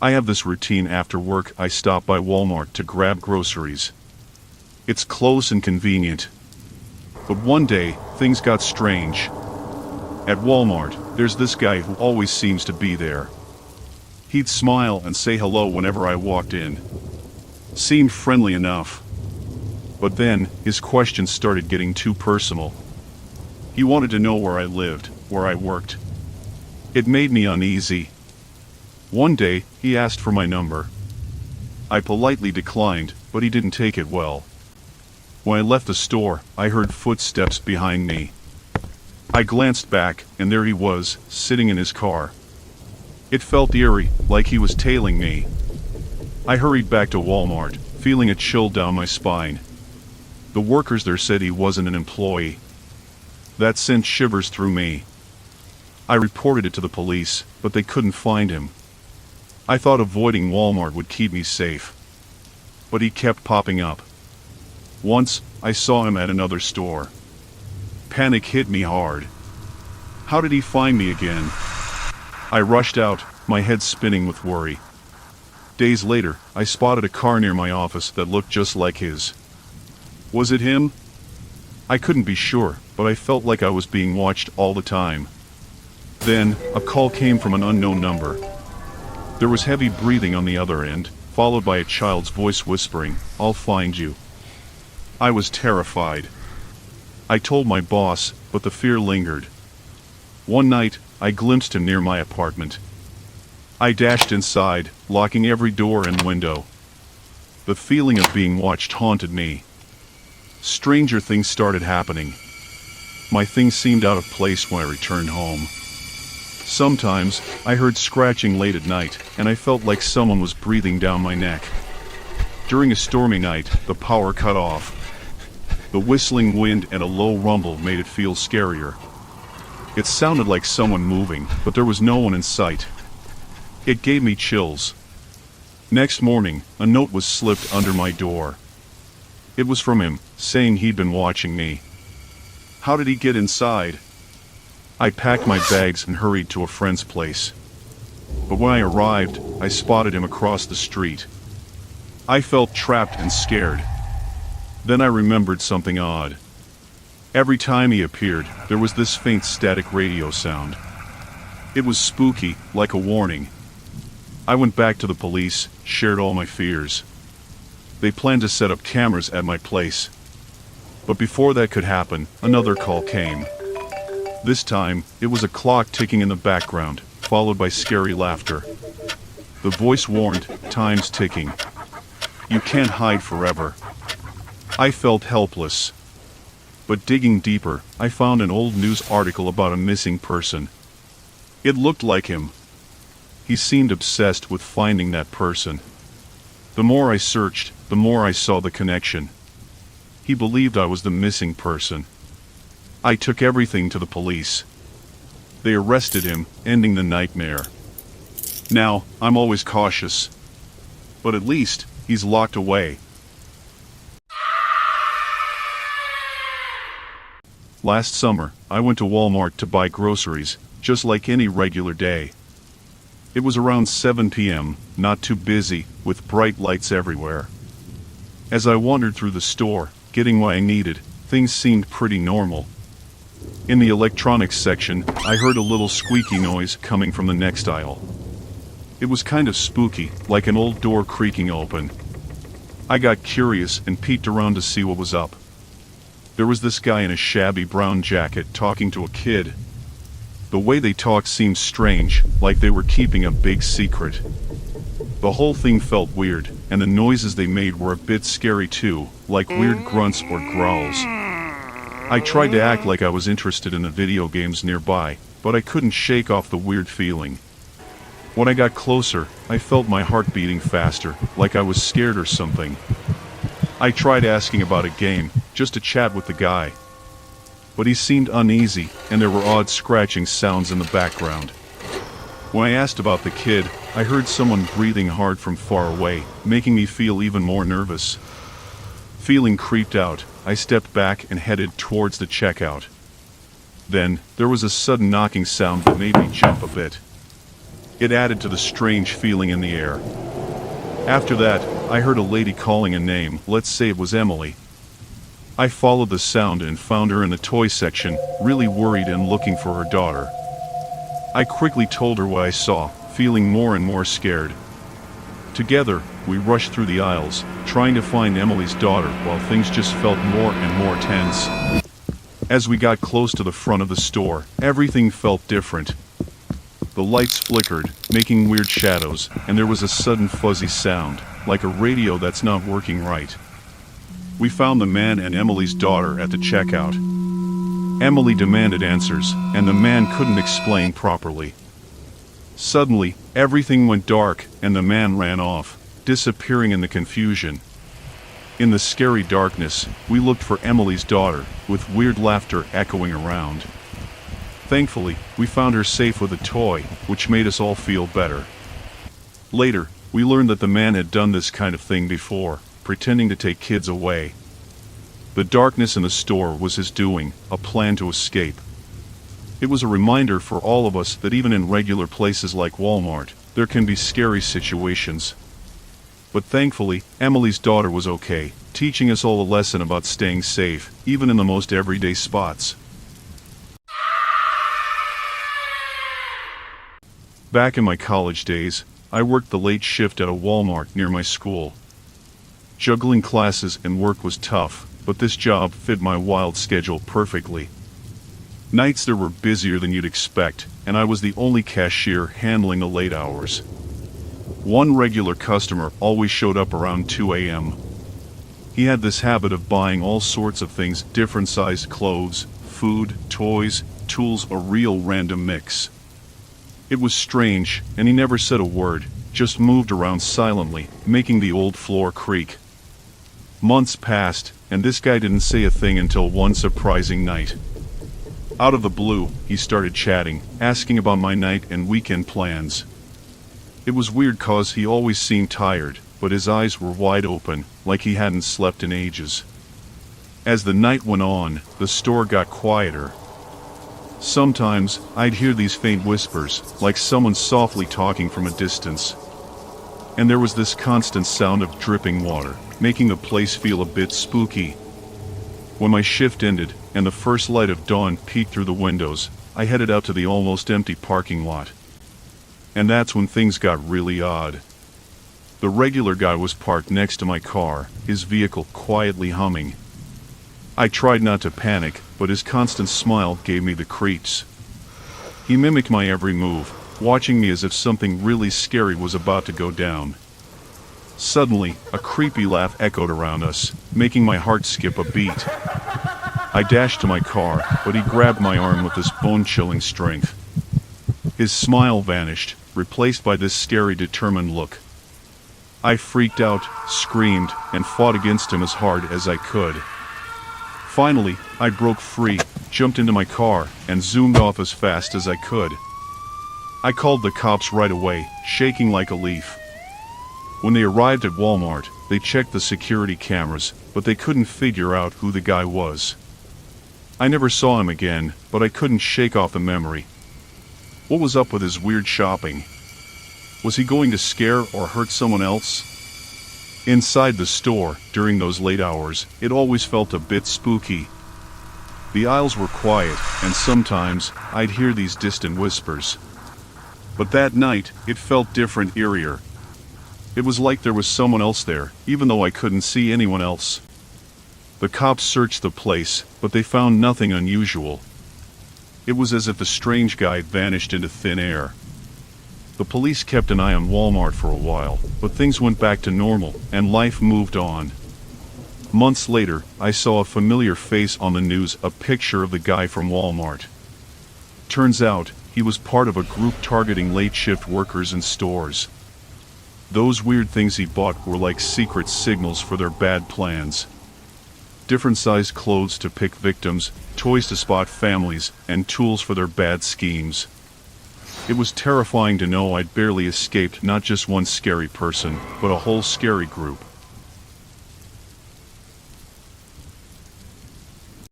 I have this routine after work. I stop by Walmart to grab groceries. It's close and convenient. But one day, things got strange. At Walmart, there's this guy who always seems to be there. He'd smile and say hello whenever I walked in. Seemed friendly enough. But then, his questions started getting too personal. He wanted to know where I lived, where I worked. It made me uneasy. One day, he asked for my number. I politely declined, but he didn't take it well. When I left the store, I heard footsteps behind me. I glanced back, and there he was, sitting in his car. It felt eerie, like he was tailing me. I hurried back to Walmart, feeling a chill down my spine. The workers there said he wasn't an employee. That sent shivers through me. I reported it to the police, but they couldn't find him. I thought avoiding Walmart would keep me safe. But he kept popping up. Once, I saw him at another store. Panic hit me hard. How did he find me again? I rushed out, my head spinning with worry. Days later, I spotted a car near my office that looked just like his. Was it him? I couldn't be sure, but I felt like I was being watched all the time. Then, a call came from an unknown number. There was heavy breathing on the other end, followed by a child's voice whispering, "I'll find you." I was terrified. I told my boss, but the fear lingered. One night, I glimpsed him near my apartment. I dashed inside, locking every door and window. The feeling of being watched haunted me. Stranger things started happening. My things seemed out of place when I returned home. Sometimes, I heard scratching late at night, and I felt like someone was breathing down my neck. During a stormy night, the power cut off. The whistling wind and a low rumble made it feel scarier. It sounded like someone moving, but there was no one in sight. It gave me chills. Next morning, a note was slipped under my door. It was from him, saying he'd been watching me. How did he get inside? I packed my bags and hurried to a friend's place. But when I arrived, I spotted him across the street. I felt trapped and scared. Then I remembered something odd. Every time he appeared, there was this faint static radio sound. It was spooky, like a warning. I went back to the police, shared all my fears. They planned to set up cameras at my place. But before that could happen, another call came. This time, it was a clock ticking in the background, followed by scary laughter. The voice warned, "Time's ticking. You can't hide forever." I felt helpless. But digging deeper, I found an old news article about a missing person. It looked like him. He seemed obsessed with finding that person. The more I searched, the more I saw the connection. He believed I was the missing person. I took everything to the police. They arrested him, ending the nightmare. Now, I'm always cautious. But at least, he's locked away. Last summer, I went to Walmart to buy groceries, just like any regular day. It was around 7 p.m., not too busy, with bright lights everywhere. As I wandered through the store, getting what I needed, things seemed pretty normal. In the electronics section, I heard a little squeaky noise coming from the next aisle. It was kind of spooky, like an old door creaking open. I got curious and peeked around to see what was up. There was this guy in a shabby brown jacket talking to a kid. The way they talked seemed strange, like they were keeping a big secret. The whole thing felt weird, and the noises they made were a bit scary too, like weird grunts or growls. I tried to act like I was interested in the video games nearby, but I couldn't shake off the weird feeling. When I got closer, I felt my heart beating faster, like I was scared or something. I tried asking about a game, just to chat with the guy. But he seemed uneasy, and there were odd scratching sounds in the background. When I asked about the kid, I heard someone breathing hard from far away, making me feel even more nervous. Feeling creeped out, I stepped back and headed towards the checkout. Then, there was a sudden knocking sound that made me jump a bit. It added to the strange feeling in the air. After that, I heard a lady calling a name, let's say it was Emily. I followed the sound and found her in the toy section, really worried and looking for her daughter. I quickly told her what I saw, feeling more and more scared. Together, we rushed through the aisles, trying to find Emily's daughter while things just felt more and more tense. As we got close to the front of the store, everything felt different. The lights flickered, making weird shadows, and there was a sudden fuzzy sound, like a radio that's not working right. We found the man and Emily's daughter at the checkout. Emily demanded answers, and the man couldn't explain properly. Suddenly, everything went dark, and the man ran off, disappearing in the confusion. In the scary darkness, we looked for Emily's daughter, with weird laughter echoing around. Thankfully, we found her safe with a toy, which made us all feel better. Later, we learned that the man had done this kind of thing before, pretending to take kids away. The darkness in the store was his doing, a plan to escape. It was a reminder for all of us that even in regular places like Walmart, there can be scary situations. But thankfully, Emily's daughter was okay, teaching us all a lesson about staying safe, even in the most everyday spots. Back in my college days, I worked the late shift at a Walmart near my school. Juggling classes and work was tough, but this job fit my wild schedule perfectly. Nights there were busier than you'd expect, and I was the only cashier handling the late hours. One regular customer always showed up around 2 a.m. He had this habit of buying all sorts of things, different sized clothes, food, toys, tools, a real random mix. It was strange, and he never said a word, just moved around silently, making the old floor creak. Months passed, and this guy didn't say a thing until one surprising night. Out of the blue, he started chatting, asking about my night and weekend plans. It was weird cause he always seemed tired, but his eyes were wide open, like he hadn't slept in ages. As the night went on, the store got quieter. Sometimes, I'd hear these faint whispers, like someone softly talking from a distance. And there was this constant sound of dripping water, making the place feel a bit spooky. When my shift ended, and the first light of dawn peeked through the windows, I headed out to the almost empty parking lot. And that's when things got really odd. The regular guy was parked next to my car, his vehicle quietly humming. I tried not to panic, but his constant smile gave me the creeps. He mimicked my every move, watching me as if something really scary was about to go down. Suddenly, a creepy laugh echoed around us, making my heart skip a beat. I dashed to my car, but he grabbed my arm with this bone-chilling strength. His smile vanished, replaced by this scary, determined look. I freaked out, screamed, and fought against him as hard as I could. Finally, I broke free, jumped into my car, and zoomed off as fast as I could. I called the cops right away, shaking like a leaf. When they arrived at Walmart, they checked the security cameras, but they couldn't figure out who the guy was. I never saw him again, but I couldn't shake off the memory. What was up with his weird shopping? Was he going to scare or hurt someone else? Inside the store, during those late hours, it always felt a bit spooky. The aisles were quiet, and sometimes I'd hear these distant whispers. But that night, it felt different, eerier. It was like there was someone else there, even though I couldn't see anyone else. The cops searched the place, but they found nothing unusual. It was as if the strange guy vanished into thin air. The police kept an eye on Walmart for a while, but things went back to normal, and life moved on. Months later, I saw a familiar face on the news, a picture of the guy from Walmart. Turns out, he was part of a group targeting late-shift workers in stores. Those weird things he bought were like secret signals for their bad plans. Different sized clothes to pick victims, toys to spot families, and tools for their bad schemes. It was terrifying to know I'd barely escaped not just one scary person, but a whole scary group.